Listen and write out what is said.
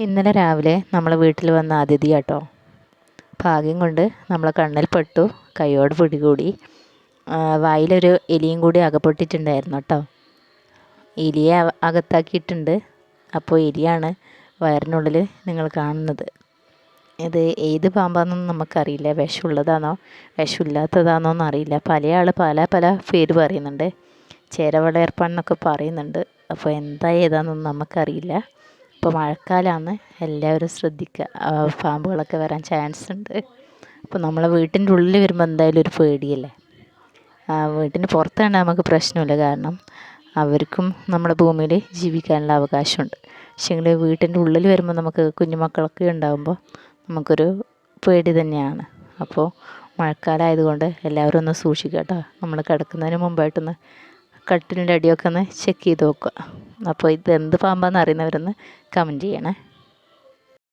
ഇന്നലെ രാവിലെ നമ്മളെ വീട്ടിൽ വന്ന അതിഥിയാട്ടോ. ഭാഗ്യം കൊണ്ട് നമ്മളെ കണ്ണിൽ പെട്ടു, കൈയോട് പിടികൂടി. വായിലൊരു എലിയും കൂടി അകപ്പെട്ടിട്ടുണ്ടായിരുന്നു കേട്ടോ. എലിയെ അകത്താക്കിയിട്ടുണ്ട്. അപ്പോൾ എലിയാണ് വയറിനുള്ളിൽ നിങ്ങൾ കാണുന്നത്. ഇത് ഏത് പാമ്പാണെന്നൊന്നും നമുക്കറിയില്ല. വിഷമുള്ളതാണോ വിഷമില്ലാത്തതാണോ എന്നറിയില്ല. പല ആൾ പല പല പേര് പറയുന്നുണ്ട്. ചേരവളയർപ്പാണെന്നൊക്കെ പറയുന്നുണ്ട്. അപ്പോൾ എന്താ ഏതാണെന്നൊന്നും നമുക്കറിയില്ല. ഇപ്പോൾ മഴക്കാലമാണ്, എല്ലാവരും ശ്രദ്ധിക്കുക. പാമ്പുകളൊക്കെ വരാൻ ചാൻസ് ഉണ്ട്. അപ്പോൾ നമ്മളെ വീട്ടിൻ്റെ ഉള്ളിൽ വരുമ്പോൾ എന്തായാലും ഒരു പേടിയല്ലേ. വീട്ടിന് പുറത്താണെങ്കിൽ നമുക്ക് പ്രശ്നമില്ല, കാരണം അവർക്കും നമ്മുടെ ഭൂമിയിൽ ജീവിക്കാനുള്ള അവകാശമുണ്ട്. പക്ഷേങ്കിൽ വീട്ടിൻ്റെ ഉള്ളിൽ വരുമ്പോൾ നമുക്ക് കുഞ്ഞുമക്കളൊക്കെ ഉണ്ടാകുമ്പോൾ നമുക്കൊരു പേടി തന്നെയാണ്. അപ്പോൾ മഴക്കാലമായതുകൊണ്ട് എല്ലാവരും ഒന്ന് സൂക്ഷിക്കുക കേട്ടോ. നമ്മൾ കിടക്കുന്നതിന് മുമ്പായിട്ടൊന്ന് കട്ടിലിൻ്റെ അടിയൊക്കെ ഒന്ന് ചെക്ക് ചെയ്ത് നോക്കുക. അപ്പോൾ ഇത് എന്ത് പാമ്പാണെന്ന് അറിയുന്നവരൊന്ന് കമൻറ്റ് ചെയ്യണേ.